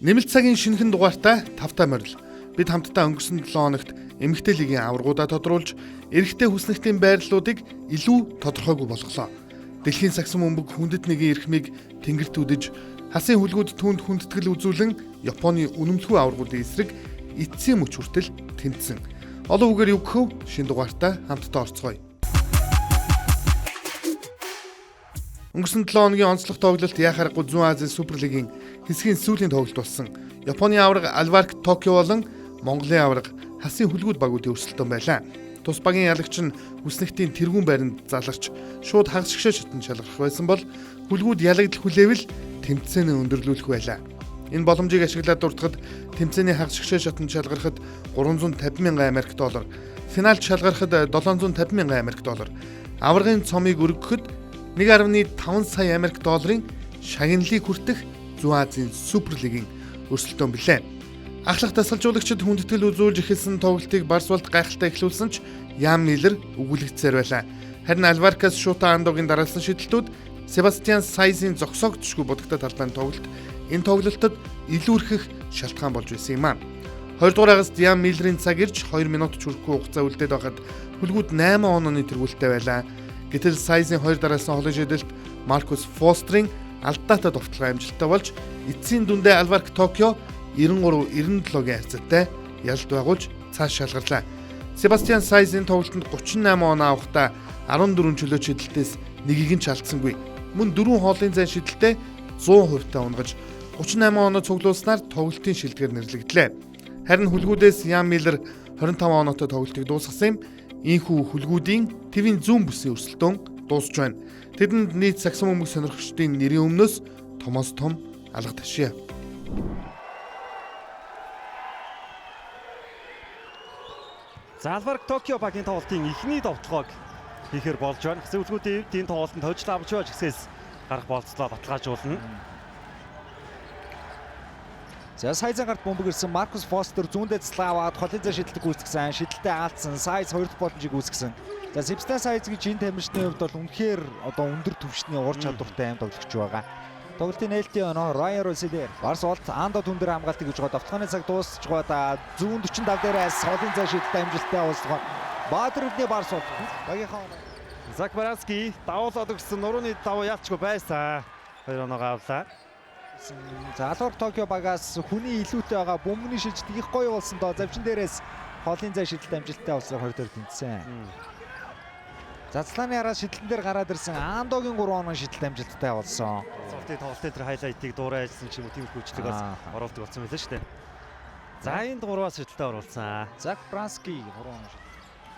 Нэмэлт цагийн шинэхэн дугаартай тавтай морил. Бид хамтдаа өнгөрсөн 7 хоногт эмэгтэй лигийн аваргуудаа тодруулж, эрэгтэй хүснэгтийн байрлалуудыг илүү тодорхойгүй болголоо. Дэлхийн сагсан бөмбөг хүндэт нэгийн эрхмийг тэнгэрт үдэж, хасын хөлгүүд түнд хүндэтгэл үзүүлэн Японы үнэмлэхүй аваргуудын эсрэг эцсийн мөч хүртэл тэмцсэн. Олон үгээр юу гэв? Шинэ дугаартай хамтдаа орцгоё. Өнгөрсөн 7 хоногийн онцлог тоглолт яхаарахгүй Зүүн Азийн Суперлигийн хэсгийн сүүлийн тоглолт болсон. Японы аварга Альварк Токио болон Монголын аварга хасын хөлгүүд багуудын өрсөлдөөн байлаа. Тус багийн ялагч нь хүснэгтийн тэргүүн байранд заларч шууд хагас шгшээ шатанд шалгарх байсан бол хөлгүүд ялагдал хүлээвэл тэмцээнээ өндөрлүүлэх байлаа. Энэ боломжийг ашиглаад дуртахад тэмцээний хагас шгшээ шатанд шалгарахад $350,000, финалд шалгарахад $750,000, аваргын цомыг өргөхөд $1.5 сая $1 шагналыг хүртэх Зүүн Азийн Суперлигийн өрсөлдөөн билээ. Ахлах тасалжуулагчид хүндэтгэл үзүүлж эхэлсэн тоглолтыг Барсвалд гайхалтай эхлүүлсэн ч Ян Миллер өгүүлэгдсээр байлаа. Харин Альваркас Шута Андогийн дараалсан шидэлтүүд Себастьян Сайзын зогсоогдшгүй будагтай талбайн тоглолт энэ тоглолтод илүүрхэх шалтгаан болж байсан юм аа. 2 дугаар агаст Ян Миллерийн цаг ирж 2 минут ч хүрэхгүй хугацаа үлдээд байхад хөлгүүд 8 онооны тэргүүлтэй байлаа. Гэтэл Сайзын 2 дараалсан холын шидэлт Маркус Фостерийн алдаатай довтлогоо амжилттай болж эцсийн дүндээ Альварк Токио 93-97-гийн хацаатай ялд байгуулж цааш шалгарлаа. Себастьян Сайзын тоглолтод 38 оноо авахдаа 14 чөлөөт шидэлтээс нэгийг нь ч алдсангүй. Мөн 4 хоолын зайн шидэлтэд 100% унгаж 38 оноо цуглуулснаар тоглолтын шилдгээр нэрлэгдлээ. Харин хөлгүүдээс Ян Миллер 25 оноотой тоглолтыг дуусгасан юм. Ийхүү хөлгүүдийн твийн зүүн бүсийн өрсөлдөөн дуусж байна. Тэдэнд нийт сагсан бөмбөг сонирхогчдын нэрийн өмнөөс томоос том алга ташия. Альварк Токио багийн тоглолтын эхний довтлогоог хийхээр болж байна. Хасын хөлгүүдийн энэ тоглолтод хожил авч явж гисээс гарах болцлоо баталгаажуулна. За Сайзын гарт бөмбөг ирсэн Маркус Фостер зүүндээ цэцлээ аваад холын зай шидэлтийг гүйцэтгсэн. Шидэлтэд алдсан. Сайз 2 дахь боломжийг үүсгэсэн. За Себастьян Сайзгийн жин тамирчны хувьд бол үнэхээр одоо өндөр түвшний ур чадвартай аим тоглогч байгаа. Тоглолтын нээлтийн оноо Райан Росидер Барсвалд Андо түн дээр хамгаалтыг гэж байгаа. Довтлооны цаг дуусч байгаа. Зүүн 45 дээрээс холын зай шидэлтэд амжилттай уулзсан. Баатарны Барсвалд багийнхаа Зак Барански давуулаад өгсөн нурууны давуу ялчгүй байсан. 2 оноогоо авлаа. За Альварк Токио багаас хүний илүүтэй байгаа бөмбөгийн шилжилт их гоё болсон доо. Завчин дээрээс холын зай шидэлт амжилттай болсон 2 дээр тэнцсэн. Зацлааны араас шидэлтэн дээр гараад ирсэн Андогийн 3 оноо шидэлт амжилттай болсон. Цолтын тоглолтын тэр хайлайтыг дуурай ажилласан ч юм уу тийм хүчлэг бас оруулдаг болсон байлаа шүү дээ. За энд 3-аас шидэлтээ оруулсан. Зак Барански 3 оноо.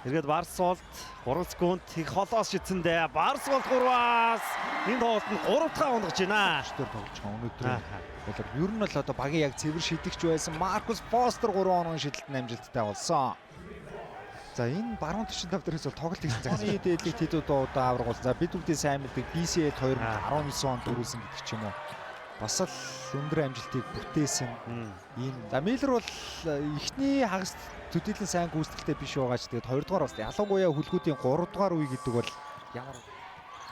Эргээд Барсвалд 3 секунд их холоос шидсэндээ Барсвалд 3-аас энэ тоглолтод 3 дахь унгаж байна. Өчтөр тоглож байгаа өнөөдөр. Тэгэхээр ер нь бол одоо багийн яг цэвэр шидэгч байсан Маркус Фостер 3 оноо шидэлтэн амжилттай болсон. За энэ баруун 45 дээрээс бол тоглолт хийсэн цагаас оны дээдлийг тэд удаа аврагуул. За бид бүгдээ сайн мэддэг BCL 2019 онд дөрүүлсэн гэдэг ч юм уу. Бас л өндөр амжилтыг бүтээсэн. Энэ за Миллер бол эхний хагас төдийлөн сайн гүйцэтгэлтэй биш байгаа ч тэгээд 2 дугаар бас ялангуяа хөлгүүдийн 3 дугаар үе гэдэг бол ямар.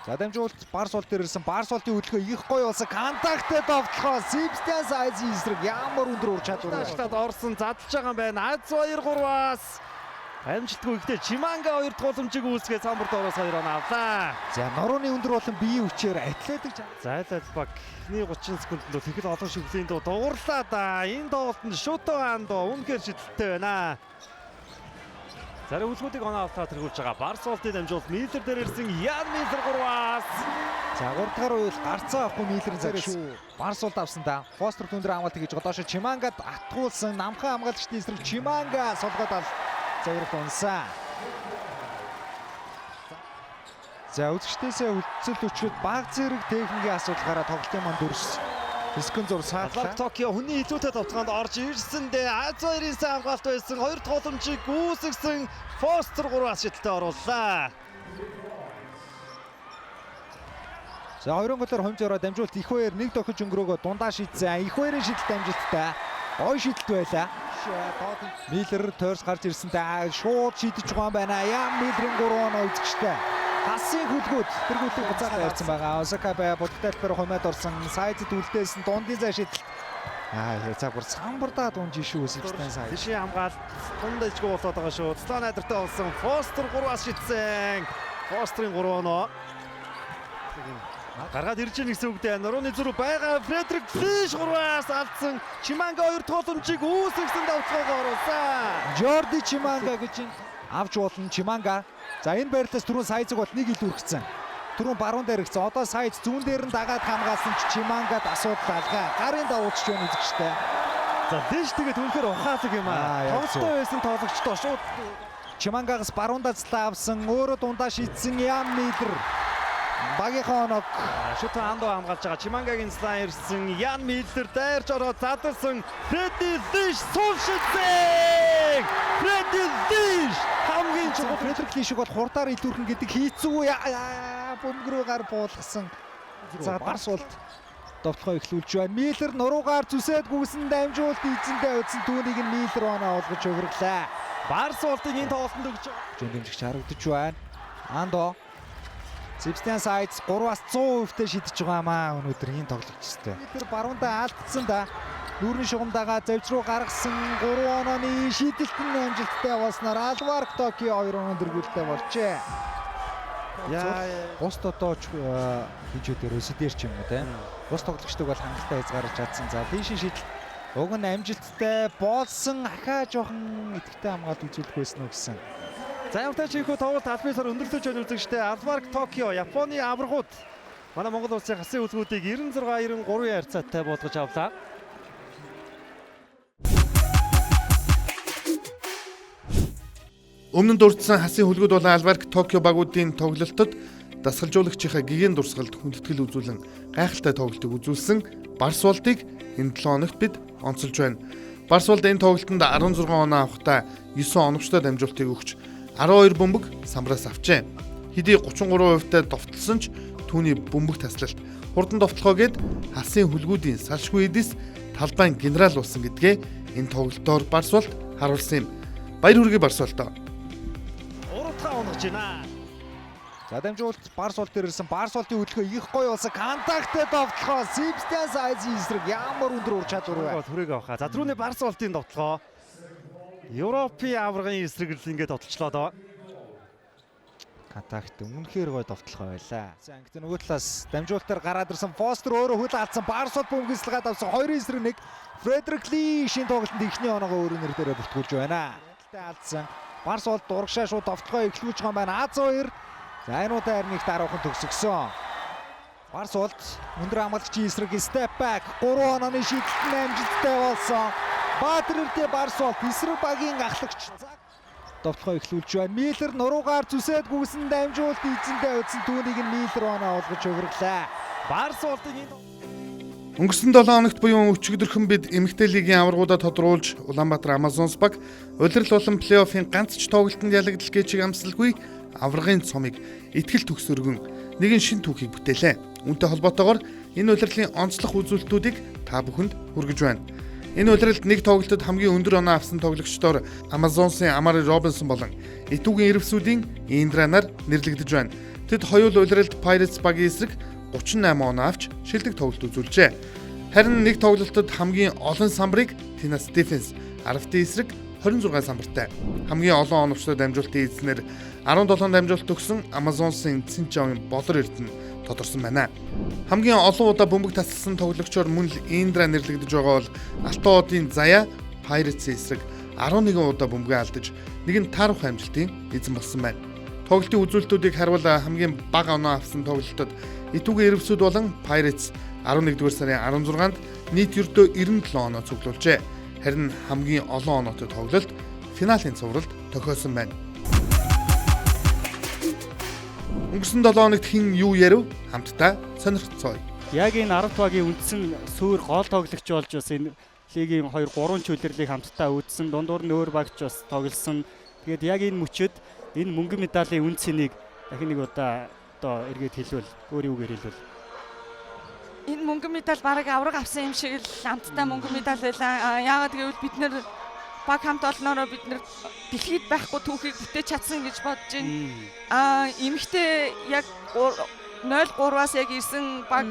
За дамжуулт Барсвалд дээр ирсэн Барсвалдын хөдөлгөөн их гоё болсон. Контакттэй довтлохоо Себастьян Сайзын эсрэг ямар өндөр ур чадвар ташлаад орсон задлж байгаа юм байна. Аз 2-3-аас амжилтгүй ихтэй Чиманга 2 дахь боломжийг үүсгээд самбарт ороос 2 оноо авлаа. За нурууны өндөр болон биеийн хүчээр атлетик зайлал баг эхний 30 секундэд бол их олон шүглийн дуу дуугарлаа да. Энэ тоглолтод Шуто Андо үнэхээр шидэлттэй байна. Зарим хөлгүүдийг оноо авахаар тэргүүлж байгаа. Барсвалдын дамжуулалт Миллер дээр ирсэн Ян Миллер 3-аас. За 3 дахь үйл гарцаа авахгүй Миллерийн цаг шүү. Барсвалд авсан да. Фостер түндэр хамгаалт хийж байгаа. Доошо Чимангад атгуулсан намхан хамгаалагчдын эсрэг Чиманга солгоод ал цаграх унсаа. За үзэгчдээсээ үлдсэн өчрөд баг зэрэг техникийн асуудалгаараа тоглолтын манд дүрс. Хэсгэн зур саадлаа. Токио хүний илүүтэй тоглоонд орж ирсэндээ Аз 2-ын сайн хамгаалт байсан. 2 дахь боломжийг үүсгэсэн Фостер 3-аас шидэлтэд орууллаа. За 2 голоор хомжороо дамжуулт их хоёр нэг дохиж өнгөрөөгөө дундаа шийдсэн. Их хоёрын шидэлт амжилттай. Гой шидэлт байлаа. Миллер тойрс гарч ирсэнтэй шууд шийдэж байгаа юм байна. Ян Миллерийн 3 оноо үзэгчтэй. Хасын хөлгүүд тэргүүлэг буцаад байрсан байгаа. Осака бай будагтай дээр хумаад орсон. Сайзд үлдээсэн дундын зай шидэлт. За бүр самбардаа дунж шүү Себастьян Сайз. Дэшийн хамгаалт тунд ижгүй болоод байгаа шүү. Цэцлэн найдартай болсон. Фостер 3-аас шидсэн. Фостерын 3 оноо. Гаргаад ирж байгаа гэсэн үг дээ. Нурууны зүрх байгаа Фредерик Фиш 3-аас алдсан. Чиманга 2 тууламжийг үүсгэсэн давталгаа оруулсан. Жорди Чиманга гэж авч болно Чиманга. За энэ байрлалаас түрүүн Сайзыг бол нэг ил үргэсэн. Түрүүн баруун дээр ирсэн. Одоо Сайз зүүн дээр нь дагаад хамгаалсан Чимангад асуудал алгаа. Гарын давуулж байна үзэгчтэй. За дэш тэгээд үнэхээр ухаалаг юм аа. Тоглолттой байсан тоглогчдоо шууд Чимангагаас баруундаа цалаа авсан. Өөрөө дундаа шийдсэн Ян Миллер. Багийнхаа оног шүт андо хамгаалж байгаа. Чимангагийн цалаа ирсэн Ян Миллер дайрч ороод задарсан. Фредди Фиш сул шидсэн. Фредди Фиш хамгийн чухал Фредерик Фишиг бол хурдаар илүүрхэн гэдэг хийцүү бөмбөрөө гар буулгасан. За Барсуулт довтлогоо эхлүүлж байна. Миллер нуруугаар зүсээд гүйсэн дамжуулт эзэндээ үзсэн түүнийг нь Миллер оноо олгож өвөрлөө. Барсуултын энэ тоглолтод өгч Дэмжигч харагдаж байна. Андо Себастьян Сайз 3-аас 100%-тэй шидэж байгаа маа өнөөдөр энэ тоглогчтой. Тэр баруундаа алдсан да. Нүүрний шугамдаага завж руу гаргасан 3 онооны шидэлтэн амжилттай болсноор Алварк Токио 2 оноо дэргүүлэлтэй болжээ. Бус дотооч хижүүдээр өсөдөр ч юм уу те. Бус тоглогчдыг бол хангалттай хязгаарч чадсан. За Фишийн шидэл уг нь амжилттай болсон. Ахаа жоохон идэвхтэй хамгаалт үзүүлэх байсан уу гэсэн. За явтаа чихүү тоглолт албасаар өндөрлөж байна үзэгчтэй. Алварк Токио Японы аврагууд манай Монгол улсын хасын үлгүүдийг 96-93 харьцаатай болгож авлаа. Өмнө нь дурдсан хасын хөлгүүд болон Алварк Токио багуудын тоглолтод дасгалжуулагчийнхаа гигийн дурсгалд хүндэтгэл үзүүлэн гайхалтай тоглолтыг үзүүлсэн Барсуултыг энэ 7 хоногт бид онцолж байна. Барсуулт энэ тоглолтод 16 оноо авахдаа 9 оновчтой дамжуултыг өгч 12 бөмбөг самраас авчээ. Хэдий 33%-тай довтлсон ч түүний бөмбөг таслалт хурдан довтлохоо гээд хасын хөлгүүдийн салшгүй эдис талбайн генерал болсон гэдгээ энэ тоглолтоор Барсуулт харуулсан юм. Баяр хүргэе Барсуултаа. Онгож байна. За дамжуулт Барсуулт дээр ирсэн. Барсуултын хөдөлгөөн их гоё болсон. Контакттэй довтлохоо Себастьян Сайзын эсрэг ямар өндөр ур чадвар вэ? Хүрээгээ авахаа. За түрүүний Барсуултын довтлогоо Европын аврагын эсрэг л ингээд довтлчлоо доо. Контакт үнэхээр гоё довтлохоо байлаа. За ингээд нөгөө талаас дамжуултаар гараад ирсэн. Фостер өөрөө хөл алдсан. Барсуулт бөмбөглөгээд авсан. 2 эсрэг 1. Фредерик Ли шинэ тоглолтод ихний оноогоо өөрөө нэр дээрээ бүртгүүлж байна. Алдсан. Барсуулт дурагшаа шууд довтлогоо эхлүүлж байгаа юм байна. А2. За энэ удаа харин их даруухан төгсгсөн. Барсуулт өндөр хамгаалагчийн эсрэг step back 3 онооны шийдэлтэн амжилттай болсон. Баатарэртэй Барсуулт эсрэг багийн гахлагч довтлогоо эхлүүлж байна. Миллер нуруугаар зүсээд гүйсэн дамжуулт эзэндээ үзсэн түүнийг нь Миллер оноо олгож өвөрлөө. Барсуултын энэ Өнгөрсөн 7 хоногт буюу өчигдөрхөн бид эмэгтэй лигийн аваргуудаа тодруулж Улаанбаатар Амазонс баг улирал болон плей-оффын ганц ч тоглолтод ялагдал гэжиг амсалгүй аврагын цомыг итгэл төгсөргөн нэгэн шин түүхийг бүтээлээ. Үүнтэй холбоотойгоор энэ улирлын онцлог үзүүлэлтүүдийг та бүхэнд хүргэж байна. Энэ улиралд нэг тоглолтод хамгийн өндөр оноо авсан тоглогчдоор Амазонсын Амари Робинсон болон Итүүгийн Ирвсүүдийн Индранаар нэрлэгдэж байна. Тэд хоёул улиралд Pirates багийн эсрэг 38 оноо авч шилдэг тоглолт үзүүлжээ. Харин нэг тоглолтод хамгийн олон самбарыг Tina Stephens 10-т эсрэг 26 самбартай хамгийн олон оновчтой дамжуултын эзнэр 17 дамжуулт өгсөн Амазонсын Цинчаогийн болор эрдэнэ тодорсон байна. Хамгийн олон удаа бөмбөг тасалсан тоглогчоор мөн л Индра нэрлэгдэж байгаа бол Алтоодын Зая Pirates эсрэг 11 удаа бөмбөгөө алдаж нэг нь таарах амжилтын эзэн болсон байна. Тоглолтын үзүүлэлтүүдийг харуул хамгийн бага оноо авсан тоглолтод Итүүгийн Ирвсүүд болон Pirates 11-р сарын 16-нд нийт ердөө 97 оноо цуглуулжээ. Харин хамгийн олон оноотой тоглолт финалийн цувралд тохиосон байна. Өнгөрсөн 7 хоногт хэн юу ярив? Хамтдаа сонирхцгоё. Яг энэ 10 багийн үндсэн суур гол тоглогч болж бас энэ лигийн 2-3 ч үлрэлийг хамтдаа үүдсэн. Дундуур нь өөр багч бас тоглосон. Тэгээд яг энэ мөчөд энэ мөнгөн медалийн үн цэнийг дахин нэг удаа одоо эргээд хэлвэл өөр юугээр хэлвэл энэ мөнгөн медаль бараг авраг авсан юм шиг л хамтдаа мөнгөн медаль байлаа. Яагаад гэвэл бид нэр баг хамт олноороо бид нэр дэлхийд байхгүй түүхийг бүтээж чадсан гэж бодож байна. Эмэгтэй яг 0-3-аас яг ирсэн баг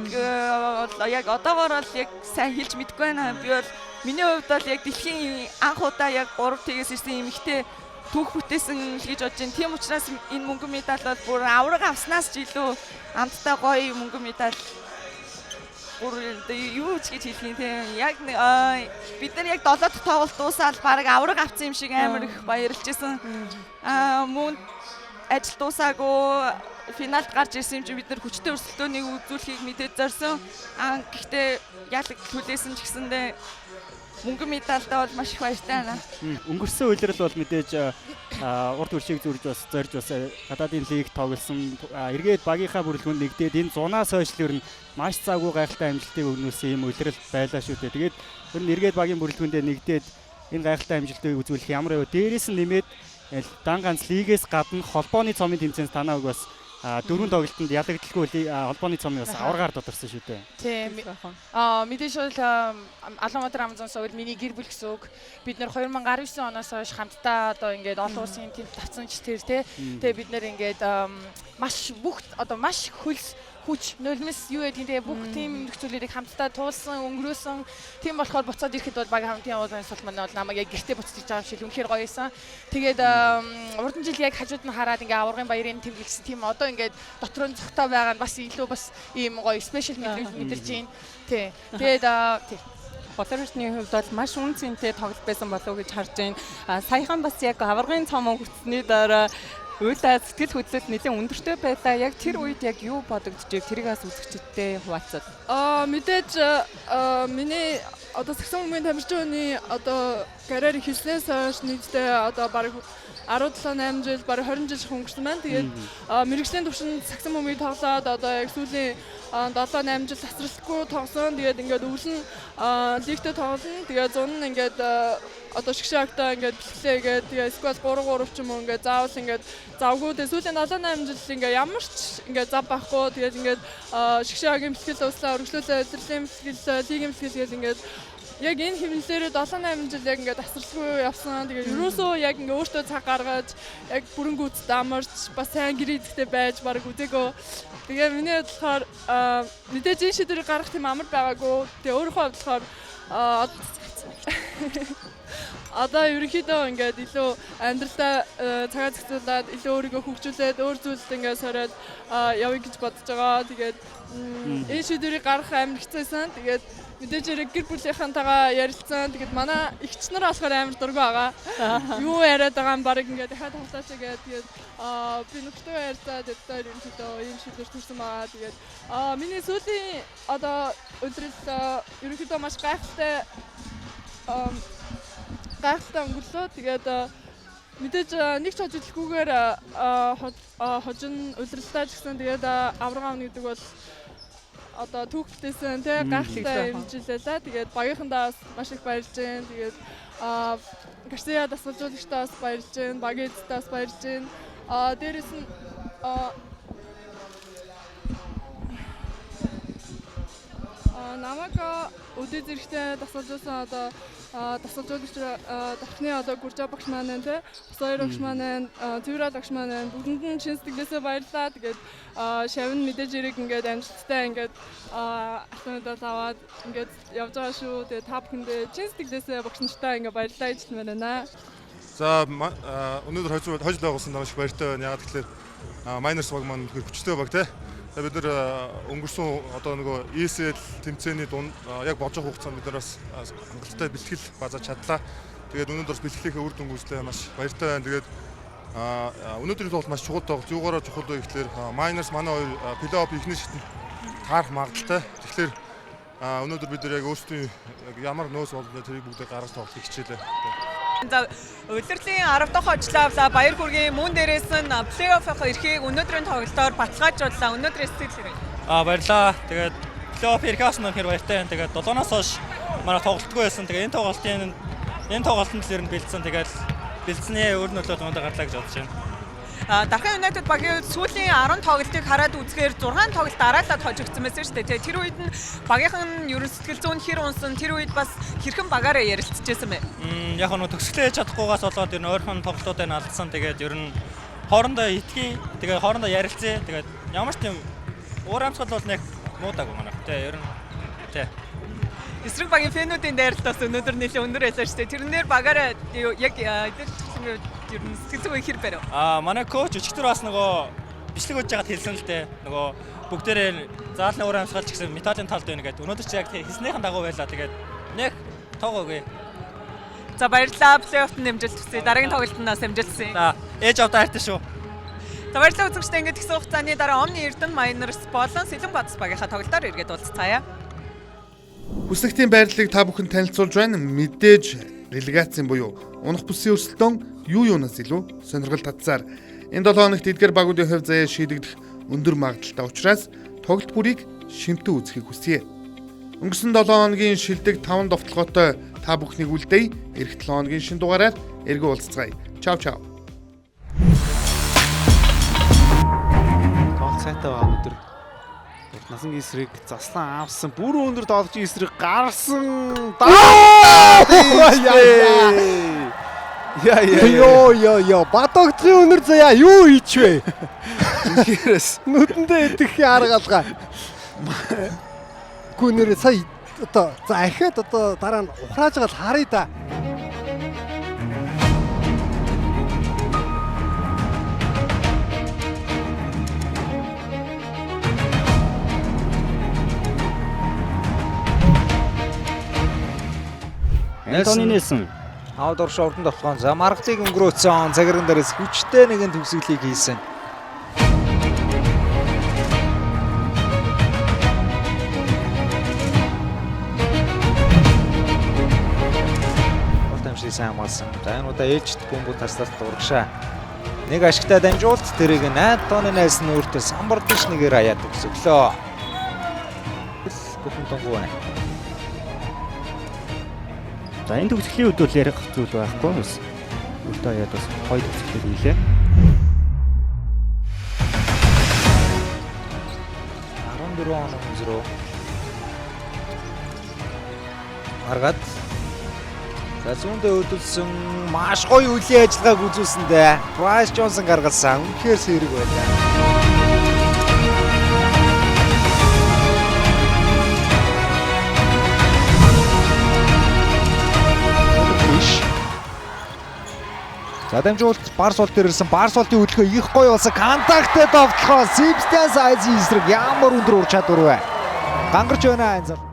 яг одоогоор л яг сайн хэлж мэдэхгүй байна. Би бол миний хувьд бол яг дэлхийн анх удаа яг 3 тгээс ирсэн эмэгтэй түүх бүтээсэн л гэж бодож байна. Тийм учраас энэ мөнгөн медаль бол бүр авраг авснаас ч илүү амттай гоё мөнгөн медаль. Бүр юу ч гэж хэлэх юм тийм. Яг бид нар яг 7 дахь тоглолт дуусаад баг авраг авсан юм шиг амар их баярлж байсан. Мөн ажил дуусаагүй финалд гарч ирсэн юм чи бид нар хүчтэй өрсөлдөөнийг үзүүлэхийг мэдээд зорьсон. Гэхдээ яг хүлээсэн ч гэсэндээ мөнгөн медальтай бол маш их баяртай байна. Өнгөрсөн үеэрл бол мэдээж урд хуршийг зорж бас гадаадын лиг тоглосон. Эргээд багийнхаа бүрэлдэхүүнд нэгдээд энэ зунаас хойш л ер нь маш цаагүй гайхалтай амжилтыг өгнөөсөн юм үеэрл байлаа шүү дээ. Тэгээд ер нь эргээд багийн бүрэлдэхүүндээ нэгдээд энэ гайхалтай амжилтыг үзүүлэх ямар вэ? Дээрээс нь нэмээд дан ганц лигээс гадна холбооны цомын тэмцээнс танаа бас 4 тоглолтод ялагдaltaгүй холбооны цомын бас аваргаар додорсон шүү дээ. Тийм. Мэдээж бол Албанбаатар Амазонс бол миний гэр бүл гэсэн үг. Бид нэр 2019 оноос хойш хамтдаа одоо ингээд олон улсын тэмд тавцсан ч тэр тий. Тэгээ бид нэр ингээд маш хөлс хүч нулимс юу гэдэг тийм бүх тийм нөхцөлүүдийг хамтдаа туулсан, өнгөрөөсөн. Тийм болохоор буцаад ирэхэд бол баг хамтын уулын сул маань бол намайг яг гэртээ буцаж байгаа юм шиг үнэхээр гоё байсан. Тэгээд урдан жил яг хажууд нь хараад ингээ аваргын баярын тэмдэглэсэн тийм одоо ингээд дотроо цогтой байгаа нь бас илүү бас ийм гоё спешиал мэдэрч байна. Тий. Тэгээд тий. Боловсролын хувьд бол маш үн цэнтэй тоглолт байсан болов уу гэж харж байна. Саяхан бас яг аваргын цомон хүртсэний дараа Үйлдэл сэтгэл хөдлөл нэлээд өндөртэй байлаа. Яг тэр үед яг юу бодогдчихв? Тэрийг бас үзэгчдтэй хуваалцаад. Мэдээж миний одоо саксон момент тамирчны одоо карьер хийснээс хойш нэгдээ одоо бараг 17-8 жил бараг 20 жил өнгөрсөн байна. Тэгээд мэрэгжлийн түвшинд саксон момент тоглоод одоо яг сүүлийн 7-8 жил тасралтгүй тоглосон. Тэгээд ингээд өвөл нь лигтэй тоглоно. Тэгээд зун нь ингээд одоо шгшээ актаа ингээд бэлтгэлээгээд тэгээд сквад 3-3 ч юм уу ингээд заавал ингээд завгүй. Тэгээд сүүлийн 7-8 жил ингээд ямар ч ингээд зав байхгүй. Тэгээд ингээд шгшээ агийн бэлтгэл дуслаа, өргөжлүүлээ, өдөрлийн бэлтгэл, лигийн бэлтгэл гээд ингээд яг энэ хэмнэлээр 7-8 жил яг ингээд тасралтгүй явсан. Тэгээд ерөөсөө яг ингээд өөртөө цаг гаргаж яг бүрэнгүүц дамарч бас сайн гэрээдтэй байж баг үзээгөө. Тэгээд миний бодлохоор мэдээж энэ шийдвэрийг гаргах тийм амар байгаагүй. Тэгээд өөрийнхөө бодлохоор одоо ерөнхийдөө ингээд илүү амьдралдаа цагаа зохицуулаад илүү өөрийгөө хөгжүүлээд өөр зүйлд ингээд сороод явъя гэж бодож байгаа. Тэгээд энэ шийдвэрийг гаргах амар хэцүүсэн. Тэгээд мэдээж гэр бүлийнхэнтэйгээ ярилцсан. Тэгээд манай эгч нар болохоор амар дургүй байгаа. Юу яриад байгаа юм баг ингээд дахиад тоглооч гэдэг. Тэгээд би нөхдөйгөө ярьцаад өдөр ерөнхийдөө ийм шийдвэр төрсөн байгаа. Тэгээд миний сүүлийн одоо өдрөл ерөнхийдөө маш гайхалтай өнгөрлөө. Тэгээд мэдээж нэг ч хожигдохгүйгээр хожин удирдалтаа ч гэсэн тэгээд авраг аавна гэдэг бол одоо түүхтэйсэн тий гайхалтай хэмжилээлээ. Тэгээд багийнхандаа маш их баярлж байна. Тэгээд Гарсиа дасгалжуулагчдаа бас баярлж байна. Багийн эзэдээ бас баярлж байна. Дээрээс нь намайг өдөө зэрэгтэй дасгалжуулсан одоо дасгалжуулагч дахны одоо гүржа багш маань тий хоёр багш маань цэвэр багш маань бүгдэнд нь чин сэтгэлээсээ баярлалаа. Тэгээд шавн мэдээж ирэг ингээд амжилттай ингээд автомобилд аваад ингээд явж байгаа шүү. Тэгээд та бүхэндээ чин сэтгэлээсээ багш нартай ингээд баярлалаа гэж хэлмээр байна. За өнөөдөр хожил байгуулсан маш их баяртай байна. Яагаад гэвэл Miners баг маань хүчтэй баг тий. Бид нар өнгөрсөн одоо нөгөө ESL тэмцээний дунд яг болж байгаа хугацаанд бид нар бас хангалттай бэлтгэл базаж чадлаа. Тэгээд өнөөдөр бас бэлтгэлийнхээ үр дүн үзлээ маш баяртай байна. Тэгээд өнөөдрийн тоглолт маш чухал тоглолт. Юугаараа чухал вэ гэхээр Miners манай хоёр плей-офф ихний шатнд таарах магадaltaй. Тэгэхээр өнөөдөр бид нар яг өөрсдийн ямар нөөц болдоо тэрийг бүгдээ гаргаж тоглох хичээлээ. За удирдлагын 10 дахь хожлоо авлаа. Баяр хүргэе. Мөн дээрээс нь плей-оффын эрхийг өнөөдрийн тоглолтоор баталгаажууллаа. Өнөөдрийн сэтгэл хэрэг. Баярлаа. Тэгээд плей-офф эрхийг авсан нь баяртай байна. Тэгээд 7-оос хойш манай тоглолтгүй байсан. Тэгээд энэ тоглолтод л ер нь бэлдсэн. Тэгээд бэлдсэний өөр нөлөө дундаа гарлаа гэж бодож байна. Дархан United багийн сүүлийн 10 тоглолтыг хараад үзэхээр 6 тоглолт дараалал хожигдсан байсан шүү дээ. Тэр үед нь багийнхан ерөн сэтгэл зүйн хэр унсан, тэр үед бас хэрхэн багаараа ярилцчихсэн бэ? Яг нь төгсгөлөө хийж чадахгүйгаас болоод ер нь ойрхон тоглолтуудыг алдсан. Тэгээд ер нь хоорондоо итгэе, тэгээд хоорондоо ярилцъя. Тэгээд ямар ч тийм уур амьсгал бол нэг муудаагүй манайх. Тэ ер нь тэ. Эсрэг багийн фэнүүдийн дайралтаас өнөөдөр нэлээд өндөр байлаа шүү дээ. Тэрнээр багаараа яг эдгээр ер нь сэтгэл зүйн хэр барив. Манай коуч өчигдөр бас нөгөө бичлэг өгж байгаад хэлсэн л дээ. Нөгөө бүгдээрээ заалны уур амьсгал ч гэсэн металлын талд байна гэдэг. Өнөөдөр ч яг хэлснийхэн дагуу байлаа. Тэгээд нэг тоогоогүй. За баярлалаа. Плей-оффт нэмжилт хүсье. Дараагийн тоглолтоос амжилтсан. За ээж авдаа хайртай шүү. За баярлалаа үзэгчдээ ингээд тэгсэн хугацааны дараа Omni Эрдэнэ Miners болон Сэлэн Бадас багийнхаа тоглолтоор эргээд уулзцаая. Хүсэгтийн байрлалыг та бүхэн танилцуулж байна. Мэдээж релегацийн буюу унах бүсийн өрсөлдөөн юунаас илүү сонирхол татсаар энэ 7 хоногт эдгээр багуудын хувь заяа шийдэгдэх өндөр магадлалтай учраас тоглолт бүрийг шимтэн үзэхийг хүсье. Өнгөрсөн 7 хоногийн шилдэг 5 довтлоготой та бүхнийг үлдээе. Эх 7 хоногийн шин дугаараар эргэн уулзцгаая. Чао чао. Тоглолт сайтай байгаа өнөдөр. Насан эсрэг заслан авсан. Бүр өндөр тоглож эсрэг гарсан. Йоо батогдгийн өнөр заяа юу хийчвэ? Инхээрээс нүдэндээ идэх аргалгаа. Гүнээр сая одоо за ахаад одоо дараа нь ухрааж байгаа л харъя да. Антони Нельсон Аудор шортон тоглоом. За маргалыг өнгөрөөцсөн цагирган дээрээс хүчтэй нэгэн төгсгөлийг хийсэн. Ортамшиг сайн хамгаалсан. За энэ удаа ээлжид бөмбөг таслалт урагшаа. Нэг ашигтай дамжуулт тэрийг Антони Нельсон өөртөө самбардаж нэгээр хаяад төгсөглөө. Бүхэн тонгоо байна. За энэ төгсгөлийн үед бол ярих зүйл байхгүй бас. Өдөө яад бас хоёр төгсгөл хийлээ. 14 он зөрөө. Аргад. За зүүндээ өдөлсөн маш гоё үлийн ажиллагааг үзүүлсэндээ Bryce Johnson гаргалсан. Үнэхээр сэрэг байлаа. За дамжуулт Барс бол дээр ирсэн. Барс болтын хөдөлгөөн их гоё болсон. Контакттэй довтлохоо Себастьян Сайзийн эсрэг ямар өндөр ур чадвар вэ? Гангарч байна энэ зал.